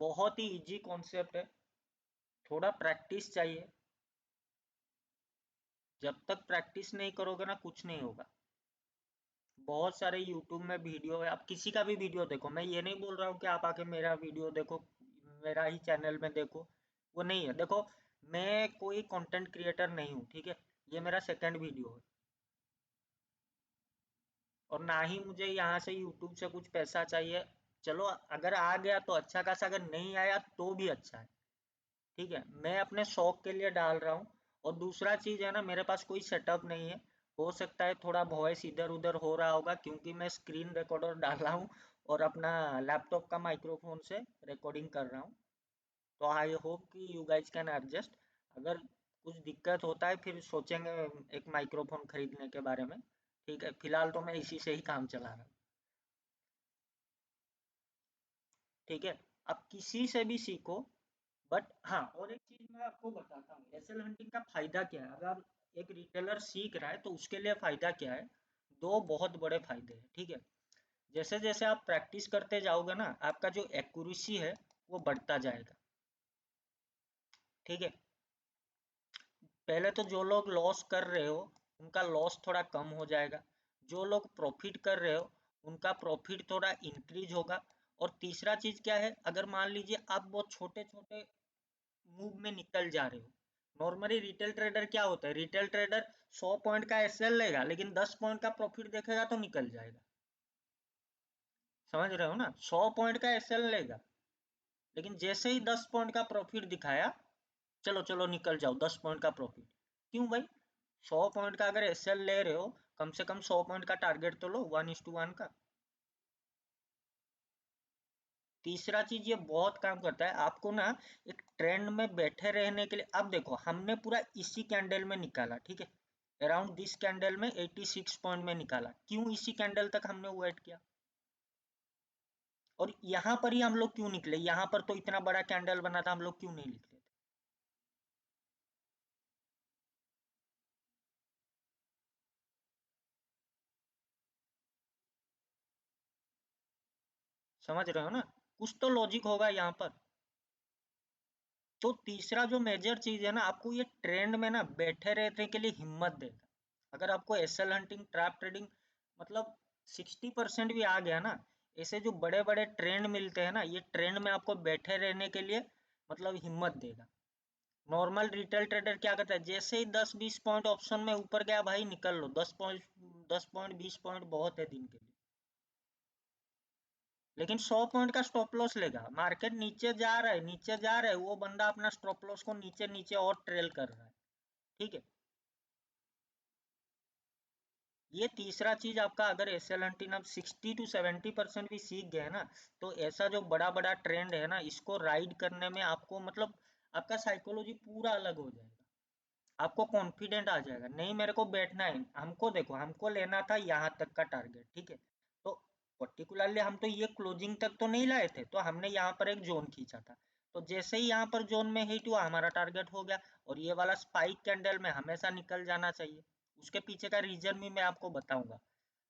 बहुत ही इजी कॉन्सेप्ट है, थोड़ा प्रैक्टिस चाहिए। जब तक प्रैक्टिस नहीं करोगे ना कुछ नहीं होगा। बहुत सारे यूट्यूब में वीडियो है, आप किसी का भी वीडियो देखो, मैं ये नहीं बोल रहा हूँ कि आप आके मेरा वीडियो देखो, मेरा ही चैनल में देखो, वो नहीं है। देखो मैं कोई कंटेंट क्रिएटर नहीं हूँ, ठीक है, ये मेरा सेकंड वीडियो है, और ना ही मुझे यहाँ से यूट्यूब से कुछ पैसा चाहिए। चलो अगर आ गया तो अच्छा खासा, अगर नहीं आया तो भी अच्छा है, ठीक है, मैं अपने शौक के लिए डाल रहा हूँ। और दूसरा चीज है ना, मेरे पास कोई सेटअप नहीं है, हो सकता है थोड़ा वॉइस इधर उधर हो रहा होगा क्योंकि मैं स्क्रीन रिकॉर्डर डाला हूँ और अपना लैपटॉप का माइक्रोफोन से रिकॉर्डिंग कर रहा हूँ। तो आई होप कि यू गाइज कैन एडजस्ट। अगर कुछ दिक्कत होता है फिर सोचेंगे एक माइक्रोफोन खरीदने के बारे में, ठीक है, फिलहाल तो मैं इसी से ही काम चला रहा हूँ। ठीक है, आप किसी से भी सीखो, बट हाँ, और एक चीज मैं आपको बताता हूँ, एसएल हंटिंग का फायदा क्या है। अगर एक रिटेलर सीख रहा है तो उसके लिए फायदा क्या है, दो बहुत बड़े फायदे हैं, ठीक है। जैसे जैसे आप प्रैक्टिस करते जाओगे ना, आपका जो एक्यूरेसी है वो बढ़ता जाएगा, ठीक है। पहले तो जो लोग लॉस कर रहे हो उनका लॉस थोड़ा कम हो जाएगा, जो लोग प्रॉफिट कर रहे हो उनका प्रॉफिट थोड़ा इंक्रीज होगा। और तीसरा चीज क्या है, अगर मान लीजिए आप बहुत छोटे छोटे मूव में निकल जा रहे हो, नॉर्मली रिटेल ट्रेडर क्या होता है, रिटेल ट्रेडर 100 पॉइंट का एसएल लेगा लेकिन 10 पॉइंट का प्रॉफिट देखेगा तो निकल जाएगा। समझ रहे हो ना, 100 पॉइंट का एसएल लेगा लेकिन जैसे ही 10 पॉइंट का प्रॉफिट दिखाया, चलो चलो निकल जाओ, 10 पॉइंट का प्रॉफिट। क्यों भाई, 100 पॉइंट का अगर एसएल ले रहे हो, कम से कम 100 पॉइंट का टारगेट तो लो, 1:1 का। तीसरा चीज ये बहुत काम करता है आपको ना, एक ट्रेंड में बैठे रहने के लिए। अब देखो हमने पूरा इसी कैंडल में निकाला, ठीक है, अराउंड दिस कैंडल में 86 पॉइंट में निकाला, क्यों इसी कैंडल तक हमने वेट किया, और यहाँ पर ही हम लोग क्यों निकले, यहाँ पर तो इतना बड़ा कैंडल बना था, हम लोग क्यों नहीं निकले थे। समझ रहे हो ना, कुछ तो लॉजिक होगा यहाँ पर। तो तीसरा जो मेजर चीज है ना, आपको ये ट्रेंड में ना बैठे रहने के लिए हिम्मत देगा। अगर आपको एसएल हंटिंग ट्रैप ट्रेडिंग मतलब 60% भी आ गया ना, ऐसे जो बड़े बड़े ट्रेंड मिलते हैं ना, ये ट्रेंड में आपको बैठे रहने के लिए मतलब हिम्मत देगा। नॉर्मल रिटेल ट्रेडर क्या करता है, जैसे ही 10-20 पॉइंट ऑप्शन में ऊपर गया भाई निकल लो, 10 पॉइंट 10 पॉइंट 20 पॉइंट बहुत है दिन के लिए। लेकिन 100 पॉइंट का स्टॉप लॉस लेगा। मार्केट नीचे जा रहा है, नीचे जा रहा है, वो बंदा अपना स्टॉप लॉस को नीचे नीचे और ट्रेल कर रहा है। ठीक है, ये तीसरा चीज आपका, अगर एसएल अब 60 to 70% भी सीख गए ना, तो ऐसा जो बड़ा बड़ा ट्रेंड है ना, इसको राइड करने में आपको मतलब आपका साइकोलॉजी पूरा अलग हो जाएगा। आपको कॉन्फिडेंट आ जाएगा, नहीं मेरे को बैठना है, हमको देखो, हमको लेना था यहाँ तक का टारगेट। ठीक है, तो पर्टिकुलरली हम तो ये क्लोजिंग तक तो नहीं लाए थे, तो हमने यहाँ पर एक जोन खींचा था। तो जैसे ही यहाँ पर जोन में हिट हुआ, हमारा टारगेट हो गया। और ये वाला स्पाइक कैंडल में हमेशा निकल जाना चाहिए। उसके पीछे का रीजन भी मैं आपको बताऊंगा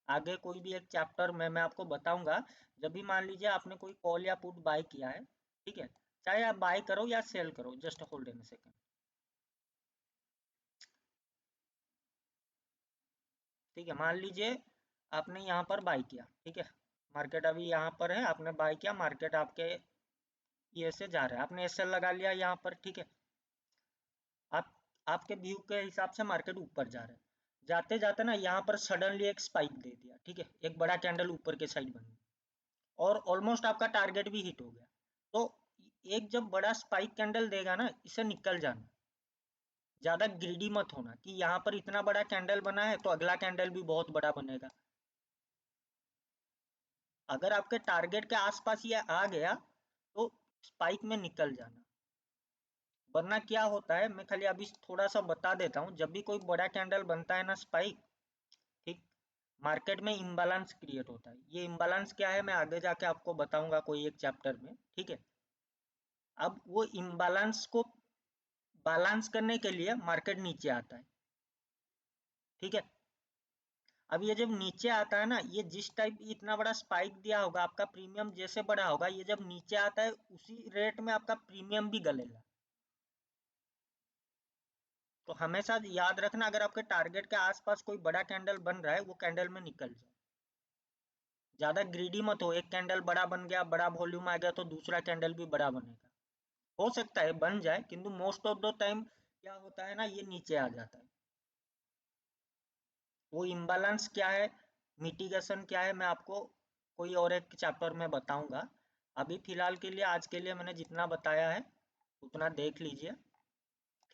आगे, कोई भी एक चैप्टर में मैं आपको बताऊंगा। जब भी मान लीजिए आपने कोई कॉल या पुट बाय किया है, ठीक है, चाहे आप बाय करो या सेल करो, जस्ट होल्ड इन सेकेंड। ठीक है, मान लीजिए आपने यहाँ पर बाय किया, ठीक है, मार्केट अभी यहाँ पर है, आपने बाय किया, मार्केट आपके ये से जा रहा है, आपने एसएल लगा लिया यहाँ पर। ठीक है, आप आपके व्यू के हिसाब से मार्केट ऊपर जा रहा है, जाते जाते ना यहाँ पर सडनली एक स्पाइक दे दिया। ठीक है, एक बड़ा कैंडल ऊपर के साइड बन गया, और ऑलमोस्ट आपका टारगेट भी हिट हो गया। तो एक जब बड़ा स्पाइक कैंडल देगा ना, इसे निकल जाना, ज्यादा ग्रीडी मत होना कि यहाँ पर इतना बड़ा कैंडल बना है तो अगला कैंडल भी बहुत बड़ा बनेगा। अगर आपके टारगेट के आसपास ये आ गया तो स्पाइक में निकल जाना। वरना क्या होता है, मैं खाली अभी थोड़ा सा बता देता हूँ, जब भी कोई बड़ा कैंडल बनता है ना स्पाइक, ठीक, मार्केट में इम्बालांस क्रिएट होता है। ये इम्बालांस क्या है मैं आगे जाके आपको बताऊंगा कोई एक चैप्टर में। ठीक है, अब वो इम्बालांस को बैलेंस करने के लिए मार्केट नीचे आता है। ठीक है, अब ये जब नीचे आता है ना, ये जिस टाइप इतना बड़ा स्पाइक दिया होगा, आपका प्रीमियम जैसे बड़ा होगा, ये जब नीचे आता है उसी रेट में आपका प्रीमियम भी गलेगा। तो हमेशा याद रखना, अगर आपके टारगेट के आसपास कोई बड़ा कैंडल बन रहा है, वो कैंडल में निकल जाओ। ज्यादा ग्रीडी मत हो, एक कैंडल बड़ा बन गया, बड़ा वॉल्यूम आ गया, तो दूसरा कैंडल भी बड़ा बनेगा। हो सकता है बन जाए, किंतु मोस्ट ऑफ द टाइम क्या होता है ना, ये नीचे आ जाता है। वो इम्बालांस क्या है, मिटिगेशन क्या है, मैं आपको कोई और एक चैप्टर में बताऊंगा। अभी फिलहाल के लिए, आज के लिए मैंने जितना बताया है उतना देख लीजिए।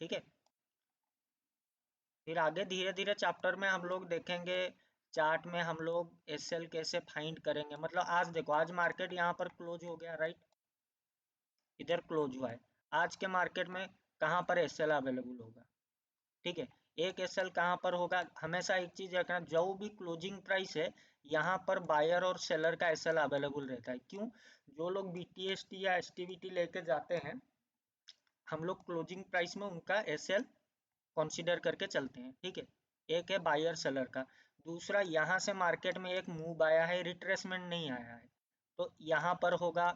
ठीक है, फिर आगे धीरे धीरे चैप्टर में हम लोग देखेंगे, चार्ट में हम लोग एसएल कैसे फाइंड करेंगे। मतलब आज देखो, आज मार्केट यहाँ पर क्लोज हो गया, राइट, इधर क्लोज हुआ है। आज के मार्केट में कहाँ पर एसएल अवेलेबल होगा? ठीक है, एक एसएल कहाँ पर होगा, हमेशा एक चीज रखना, जो भी क्लोजिंग प्राइस है, यहाँ पर बायर और सेलर का एसएल अवेलेबल रहता है। क्यों? जो लोग बीटीएसटी या एसटीवीटी लेके जाते हैं, हम लोग क्लोजिंग प्राइस में उनका एसएल कंसीडर करके चलते हैं। ठीक है, एक है बायर सेलर का। दूसरा, यहाँ से मार्केट में एक मूव आया है, रिट्रेसमेंट नहीं आया है, तो यहाँ पर होगा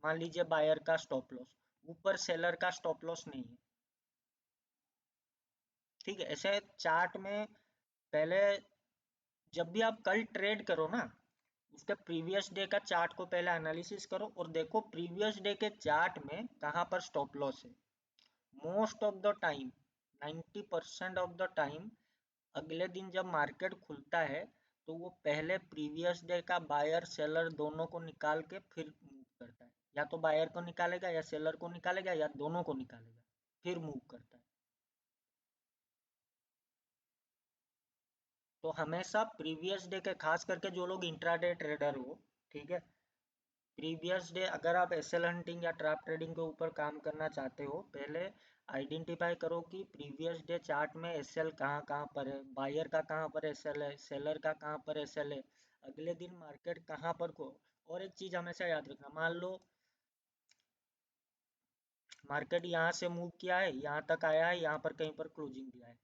मान लीजिए बायर का स्टॉप लॉस, ऊपर सेलर का स्टॉप लॉस नहीं है। ठीक है, ऐसे चार्ट में पहले, जब भी आप कल ट्रेड करो ना, उसके प्रीवियस डे का चार्ट को पहले एनालिसिस करो और देखो प्रीवियस डे के चार्ट में कहाँ पर स्टॉप लॉस है। Most of the time, 90% of the time, अगले दिन जब मार्केट खुलता है, तो वो पहले प्रीवियस डे का बायर सेलर दोनों को निकाल के फिर मूव करता है। या तो बायर को निकालेगा या सेलर को निकालेगा या दोनों को निकालेगा, फिर मूव करता है। तो हमेशा प्रीवियस डे के, खास करके जो लोग इंट्राडे ट्रेडर हो, ठीक है, प्रीवियस डे अगर आप एसएल हंटिंग या ट्रैप ट्रेडिंग के ऊपर काम करना चाहते हो, पहले आइडेंटिफाई करो कि प्रीवियस डे चार्ट में एसएल कहाँ कहाँ पर है, बायर का कहाँ पर एसएल है, सेलर का कहाँ पर एसएल है, अगले दिन मार्केट कहाँ पर को। और एक चीज हमेशा याद रखना, मान लो मार्केट यहाँ से मूव किया है, यहाँ तक आया है, यहाँ पर कहीं पर क्लोजिंग दिया है,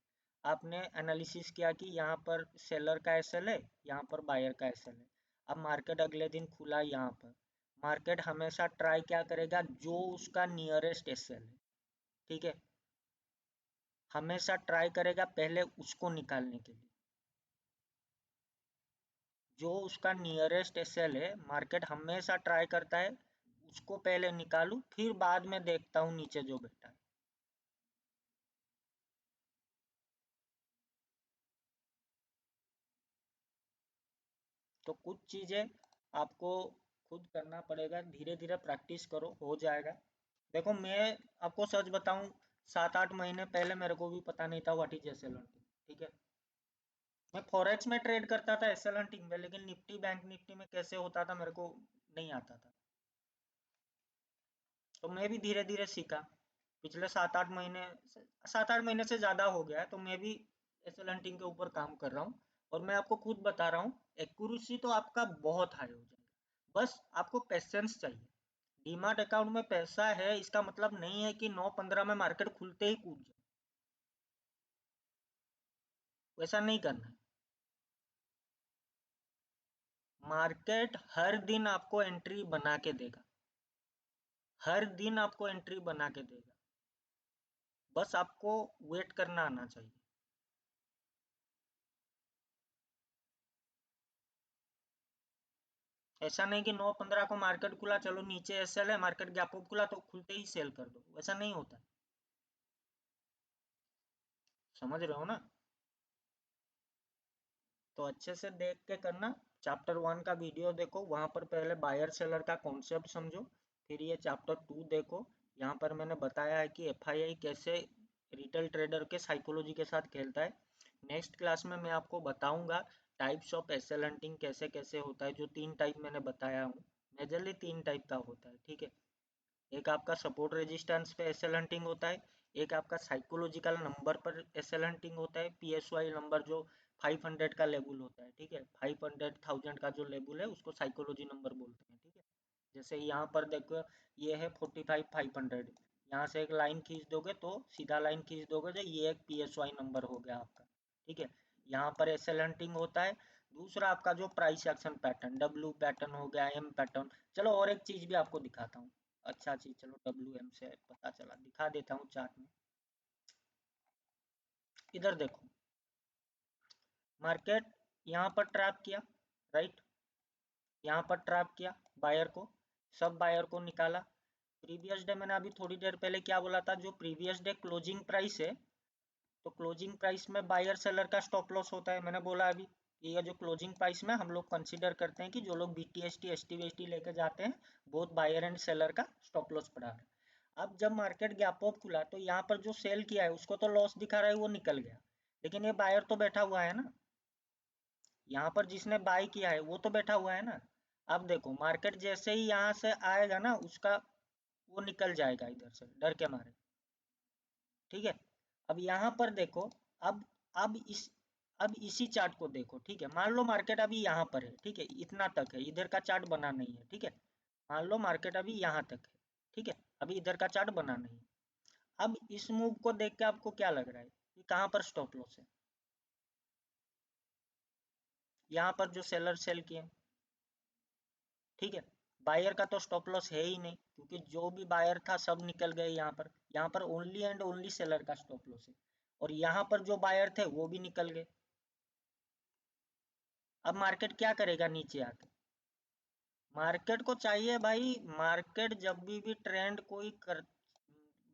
आपने एनालिसिस किया कि यहाँ पर सेलर का एसएल है, यहाँ पर बायर का एसएल है। अब मार्केट अगले दिन खुला यहाँ पर, मार्केट हमेशा ट्राई क्या करेगा, जो उसका नियरेस्ट एसएल है, ठीक है, हमेशा ट्राई करेगा पहले उसको निकालने के लिए। जो उसका नियरेस्ट एसएल है, मार्केट हमेशा ट्राई करता है उसको पहले निकालूं, फिर बाद में देखता हूँ नीचे जो बैठा है। तो कुछ चीजें आपको खुद करना पड़ेगा, धीरे धीरे प्रैक्टिस करो, हो जाएगा। देखो मैं आपको सच बताऊं, 7-8 महीने पहले मेरे को भी पता नहीं था व्हाट इज एसएल हंटिंग। ठीक है, मैं फॉरेक्स में ट्रेड करता था एसएल हंटिंग में, लेकिन निफ्टी बैंक निफ्टी में कैसे होता था मेरे को नहीं आता था। तो मैं भी धीरे धीरे सीखा। पिछले 7-8 महीने से ज़्यादा हो गया है, तो मैं भी एसएल हंटिंग के ऊपर काम कर रहा हूँ। और मैं आपको खुद बता रहा हूँ, एक्यूरेसी तो आपका बहुत हाई हो जाएगा, बस आपको पेशेंस चाहिए। डीमार्ट अकाउंट में पैसा है इसका मतलब नहीं है कि 9-15 में मार्केट खुलते ही कूद जाए, वैसा नहीं करना है। मार्केट हर दिन आपको एंट्री बना के देगा, हर दिन आपको एंट्री बना के देगा, बस आपको वेट करना आना चाहिए। ऐसा नहीं कि 9-15 को मार्केट खुला, चलो नीचे एसएल है, मार्केट गैप अप खुला तो खुलते ही सेल कर दो, वैसा नहीं होता। समझ रहे हो ना? तो अच्छे से देख के करना। चैप्टर 1 का वीडियो देखो, वहां पर पहले बायर सेलर का कॉन्सेप्ट समझो। फिर ये चैप्टर 2 देखो, यहाँ पर मैंने बताया है कि एफआईआई कैसे रिटेल ट्रेडर के साइकोलॉजी के साथ खेलता है। नेक्स्ट क्लास में मैं आपको बताऊंगा टाइप्स ऑफ एसएल हंटिंग कैसे कैसे होता है, जो 3 टाइप मैंने बताया हूँ। मेजरली 3 टाइप का होता है, ठीक है। एक आपका सपोर्ट रेजिस्टेंस पे एसएल हंटिंग होता है, एक आपका साइकोलॉजिकल नंबर पर एसएल हंटिंग होता है, पीएसवाई नंबर जो 500 का लेवल होता है, ठीक है। 500,000 का जो लेवल है उसको साइकोलॉजी नंबर बोलते हैं, ठीक है। जैसे यहाँ पर देखो, ये है 45,500, यहाँ से एक लाइन खींच दोगे तो सीधा लाइन खींच दोगे तो ये एक पीएसवाई नंबर हो गया आपका, ठीक है। यहाँ पर एसएल हंटिंग होता है। दूसरा आपका जो price action pattern, W pattern हो गया, एम पैटर्न। चलो और एक चीज भी आपको दिखाता हूँ, अच्छा चीज, चलो डब्ल्यू एम से पता चला, दिखा देता हूँ चार्ट में। इधर देखो, मार्केट यहाँ पर ट्रैप किया, राइट, यहाँ पर ट्रैप किया बायर को, सब बायर को निकाला। प्रीवियस डे मैंने अभी थोड़ी देर पहले क्या बोला था, जो प्रीवियस डे क्लोजिंग प्राइस है, तो क्लोजिंग प्राइस में बायर सेलर का स्टॉप लॉस होता है, मैंने बोला अभी। ये जो क्लोजिंग प्राइस में हम लोग कंसीडर करते हैं कि जो लोग बीटीएसटी एसटी वेस्टी लेके जाते हैं, बोथ बायर एंड सेलर का स्टॉप लॉस पड़ा है। अब जब मार्केट गैप अप खुला तो यहाँ पर जो सेल किया है उसको तो लॉस दिखा रहा है, वो निकल गया, लेकिन ये बायर तो बैठा हुआ है ना, यहाँ पर जिसने बाय किया है वो तो बैठा हुआ है ना। अब देखो मार्केट जैसे ही यहाँ से आएगा ना, उसका वो निकल जाएगा इधर से डर के मारे, ठीक है। अब यहाँ पर देखो, अब अब इस अब इसी चार्ट को देखो, ठीक है। मान लो मार्केट अभी यहाँ पर है, ठीक है, इतना तक है, इधर का चार्ट बना नहीं है, ठीक है। मान लो मार्केट अभी यहाँ तक है, ठीक है, अभी इधर का चार्ट बना नहीं है। अब इस मूव को देख के आपको क्या लग रहा है कि कहाँ पर स्टॉप लॉस है? यहाँ पर जो सेलर सेल किए, ठीक है। बायर का तो स्टॉप लॉस है ही नहीं, क्योंकि जो भी बायर था सब निकल गए यहाँ पर। यहाँ पर ओनली एंड ओनली सेलर का स्टॉप लॉस है, और यहाँ पर जो बायर थे वो भी निकल गए। अब मार्केट क्या करेगा नीचे आके? मार्केट को चाहिए भाई, मार्केट जब भी ट्रेंड कोई कर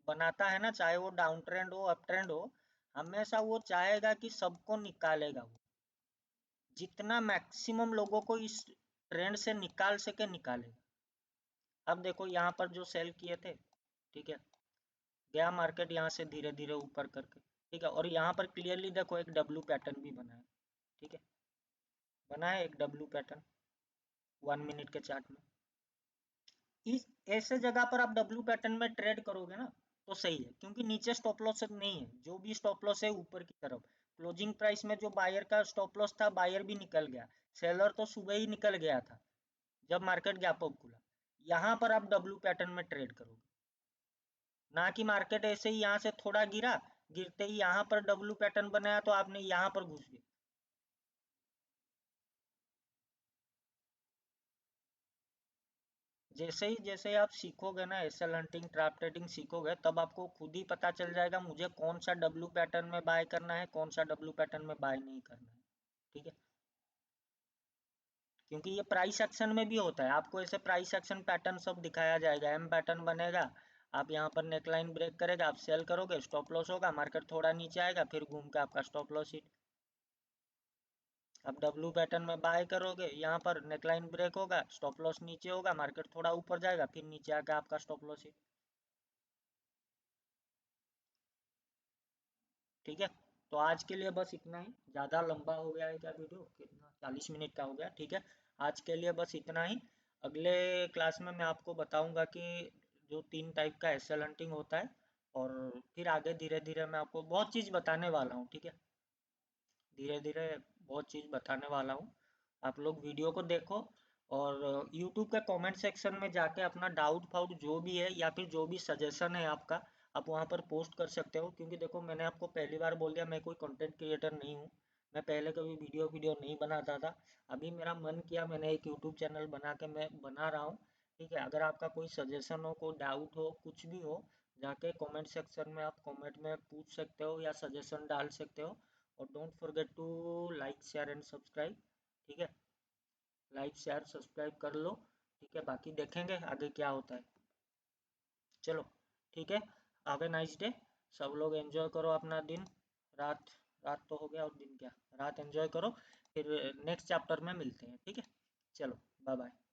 बनाता है ना, चाहे वो डाउन ट्रेंड हो अप ट्रेंड हो, हमेशा वो चाहेगा कि सबको निकालेगा वो, जितना मैक्सिमम लोगों को इस ट्रेंड से निकाल सके निकालेगा। अब देखो यहाँ पर जो सेल किए थे, ठीक है, गया मार्केट यहाँ से धीरे धीरे ऊपर करके, ठीक है। और यहाँ पर क्लियरली देखो एक डब्ल्यू पैटर्न भी बना है, ठीक है, बना है एक डब्ल्यू पैटर्न 1 मिनट के चार्ट में। इस ऐसे जगह पर आप डब्ल्यू पैटर्न में ट्रेड करोगे ना तो सही है, क्योंकि नीचे स्टॉप लॉस नहीं है, जो भी स्टॉप लॉस है ऊपर की तरफ। क्लोजिंग प्राइस में जो बायर का स्टॉप लॉस था, बायर भी निकल गया, सेलर तो सुबह ही निकल गया था जब मार्केट गैप अप खुला। यहाँ पर आप डब्ल्यू पैटर्न में ट्रेड करोगे, ना कि मार्केट ऐसे ही यहाँ से थोड़ा गिरा, गिरते ही यहाँ पर डब्ल्यू पैटर्न बनाया तो आपने यहाँ पर घुस गए। जैसे ही आप सीखोगे ना एसएल हंटिंग ट्रैप ट्रेडिंग सीखोगे, तब आपको खुद ही पता चल जाएगा मुझे कौन सा डब्ल्यू पैटर्न में बाय करना है, कौन सा डब्ल्यू पैटर्न में बाय नहीं करना है, ठीक है। क्योंकि ये प्राइस एक्शन में भी होता है, आपको ऐसे प्राइस एक्शन पैटर्न सब दिखाया जाएगा। एम पैटर्न बनेगा, आप यहाँ पर नेकलाइन ब्रेक करेगा, आप सेल करोगे, स्टॉप लॉस होगा, मार्केट थोड़ा नीचे आएगा, फिर घूम के आपका स्टॉप लॉस हिट। अब डब्ल्यू पैटर्न में बाय करोगे, यहाँ पर नेकलाइन ब्रेक होगा, स्टॉप लॉस नीचे होगा, मार्केट थोड़ा ऊपर जाएगा, फिर नीचे आके आपका स्टॉप लॉस है। ठीक है, तो आज के लिए बस इतना ही। ज़्यादा लंबा हो गया है क्या वीडियो, कितना 40 मिनट का हो गया। ठीक है, आज के लिए बस इतना ही। अगले क्लास में मैं आपको बताऊंगा कि जो 3 टाइप का एसएल हंटिंग होता है, और फिर आगे धीरे धीरे मैं आपको बहुत चीज़ बताने वाला हूँ। ठीक है, धीरे धीरे बहुत चीज़ बताने वाला हूँ। आप लोग वीडियो को देखो, और यूट्यूब के कमेंट सेक्शन में जाके अपना डाउट फाउट जो भी है, या फिर जो भी सजेशन है आपका, आप वहाँ पर पोस्ट कर सकते हो। क्योंकि देखो, मैंने आपको पहली बार बोल दिया, मैं कोई कंटेंट क्रिएटर नहीं हूँ। मैं पहले कभी वीडियो वीडियो नहीं बनाता था। अभी मेरा मन किया, मैंने एक यूट्यूब चैनल बना के मैं बना रहा हूँ। ठीक है, अगर आपका कोई सजेशन हो, कोई डाउट हो, कुछ भी हो, जाके कमेंट सेक्शन में आप कमेंट में पूछ सकते हो या सजेशन डाल सकते हो। और don't forget to like share and subscribe. ठीक है, लाइक शेयर सब्सक्राइब कर लो। ठीक है, बाकी देखेंगे आगे क्या होता है। चलो, ठीक है, हैव ए नाइस डे। सब लोग एंजॉय करो अपना दिन। रात, रात तो हो गया, और दिन क्या, रात एंजॉय करो। फिर नेक्स्ट चैप्टर में मिलते हैं। ठीक है, चलो, बाय बाय।